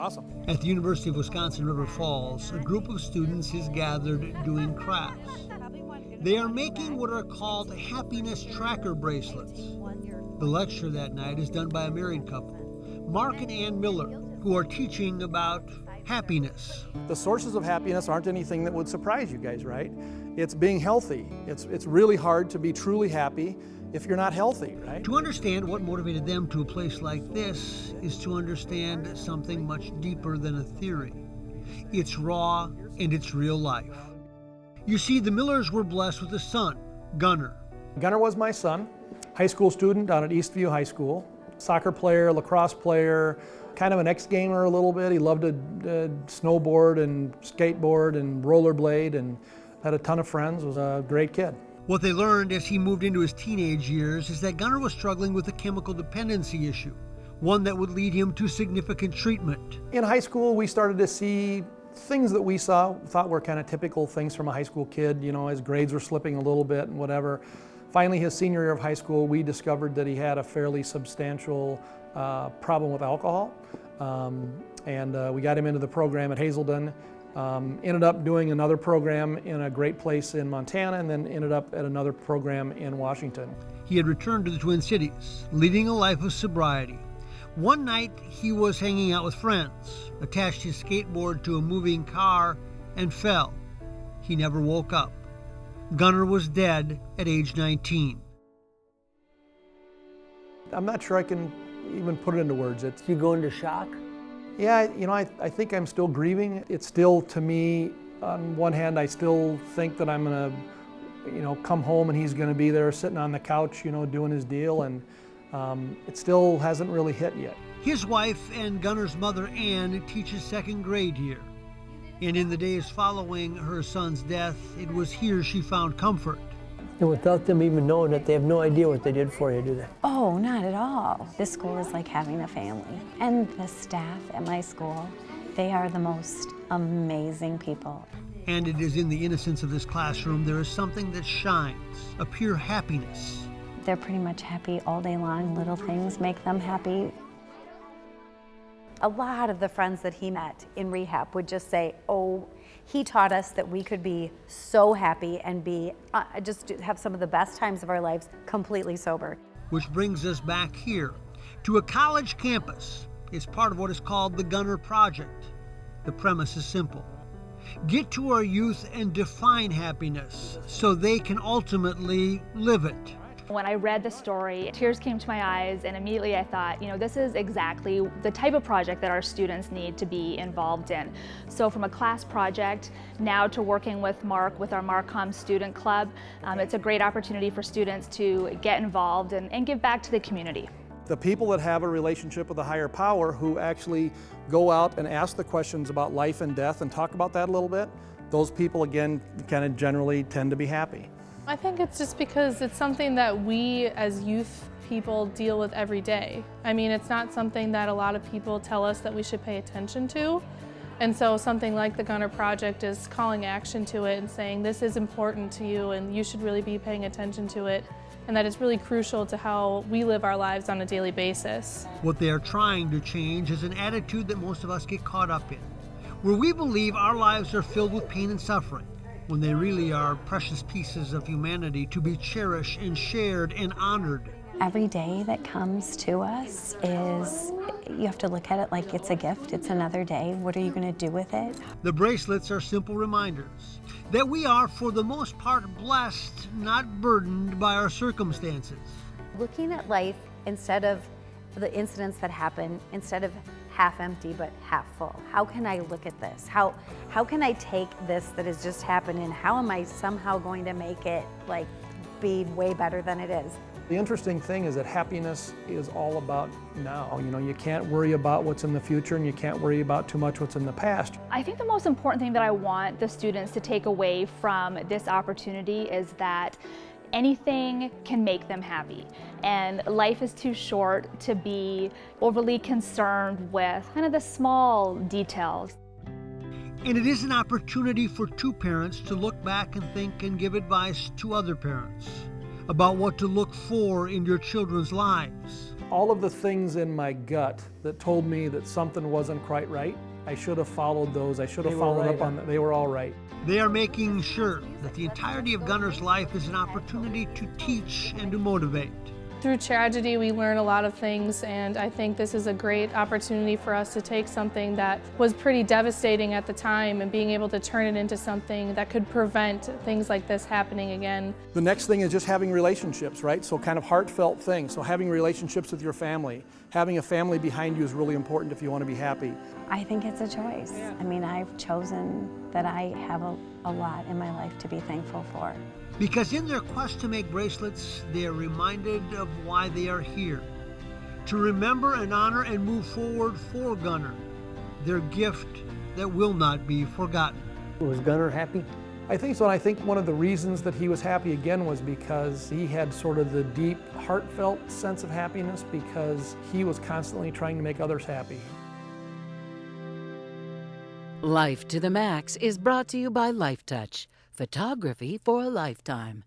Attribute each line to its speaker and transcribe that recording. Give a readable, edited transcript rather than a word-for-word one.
Speaker 1: awesome.
Speaker 2: At the University of Wisconsin River Falls, a group of students is gathered doing crafts. They are making what are called happiness tracker bracelets. The lecture that night is done by a married couple, Marc and Anne Miller, who are teaching about happiness.
Speaker 1: The sources of happiness aren't anything that would surprise you guys, right? It's being healthy. It's really hard to be truly happy if you're not healthy, right?
Speaker 2: To understand what motivated them to a place like this is to understand something much deeper than a theory. It's raw and it's real life. You see, the Millers were blessed with a son, Gunnar.
Speaker 1: Gunnar was my son, high school student down at Eastview High School. Soccer player, lacrosse player, kind of an ex-gamer a little bit. He loved to snowboard and skateboard and rollerblade and had a ton of friends, was a great kid.
Speaker 2: What they learned as he moved into his teenage years is that Gunnar was struggling with a chemical dependency issue, one that would lead him to significant treatment.
Speaker 1: In high school, we started to see things that we thought were kind of typical things from a high school kid. You know, his grades were slipping a little bit and whatever. Finally, his senior year of high school, we discovered that he had a fairly substantial problem with alcohol. We got him into the program at Hazelden. Ended up doing another program in a great place in Montana, and then ended up at another program in Washington.
Speaker 2: He had returned to the Twin Cities, leading a life of sobriety. One night, he was hanging out with friends, attached his skateboard to a moving car, and fell. He never woke up. Gunnar was dead at age 19.
Speaker 1: I'm not sure I can even put it into words.
Speaker 3: You go into shock?
Speaker 1: Yeah, you know, I think I'm still grieving. It's still, to me, on one hand, I still think that I'm gonna, come home and he's gonna be there sitting on the couch, doing his deal, and it still hasn't really hit yet.
Speaker 2: His wife and Gunnar's mother, Anne, teaches second grade here. And in the days following her son's death, it was here she found comfort.
Speaker 3: And without them even knowing it, they have no idea what they did for you, do they?
Speaker 4: Oh, not at all. This school is like having a family. And the staff at my school, they are the most amazing people.
Speaker 2: And it is in the innocence of this classroom there is something that shines, a pure happiness.
Speaker 4: They're pretty much happy all day long. Little things make them happy. A lot of the friends that he met in rehab would just say, oh, he taught us that we could be so happy and be just have some of the best times of our lives completely sober.
Speaker 2: Which brings us back here to a college campus. It's part of what is called the Gunnar Project. The premise is simple. Get to our youth and define happiness so they can ultimately live it.
Speaker 5: When I read the story, tears came to my eyes, and immediately I thought, this is exactly the type of project that our students need to be involved in. So from a class project now to working with Marc with our Marcom Student Club, it's a great opportunity for students to get involved and give back to the community.
Speaker 1: The people that have a relationship with a higher power, who actually go out and ask the questions about life and death and talk about that a little bit, those people, again, kind of generally tend to be happy.
Speaker 6: I think it's just because it's something that we as youth people deal with every day. I mean, it's not something that a lot of people tell us that we should pay attention to. And so something like the Gunnar Project is calling action to it and saying this is important to you and you should really be paying attention to it, and that it's really crucial to how we live our lives on a daily basis.
Speaker 2: What they are trying to change is an attitude that most of us get caught up in, where we believe our lives are filled with pain and suffering, when they really are precious pieces of humanity to be cherished and shared and honored.
Speaker 4: Every day that comes to us you have to look at it like it's a gift. It's another day. What are you going to do with it?
Speaker 2: The bracelets are simple reminders that we are, for the most part, blessed, not burdened by our circumstances.
Speaker 4: Looking at life instead of the incidents that happen, instead of half empty but half full. How can I look at this? How can I take this that has just happened, and how am I somehow going to make it be way better than it is?
Speaker 1: The interesting thing is that happiness is all about now. You can't worry about what's in the future, and you can't worry about too much what's in the past.
Speaker 5: I think the most important thing that I want the students to take away from this opportunity is that anything can make them happy, and life is too short to be overly concerned with kind of the small details.
Speaker 2: And it is an opportunity for two parents to look back and think and give advice to other parents about what to look for in your children's lives.
Speaker 1: All of the things in my gut that told me that something wasn't quite right, I should have followed those. I should have followed up on them. They were all right.
Speaker 2: They are making sure that the entirety of Gunnar's life is an opportunity to teach and to motivate.
Speaker 6: Through tragedy, we learn a lot of things, and I think this is a great opportunity for us to take something that was pretty devastating at the time and being able to turn it into something that could prevent things like this happening again.
Speaker 1: The next thing is just having relationships, right? So kind of heartfelt things. So having relationships with your family. Having a family behind you is really important if you want to be happy.
Speaker 4: I think it's a choice. I mean, I've chosen that I have a lot in my life to be thankful for.
Speaker 2: Because in their quest to make bracelets, they are reminded of why they are here. To remember and honor and move forward for Gunnar, their gift that will not be forgotten.
Speaker 3: Was Gunnar happy?
Speaker 1: I think so, and I think one of the reasons that he was happy again was because he had sort of the deep, heartfelt sense of happiness because he was constantly trying to make others happy.
Speaker 7: Life to the Max is brought to you by Life Touch, photography for a lifetime.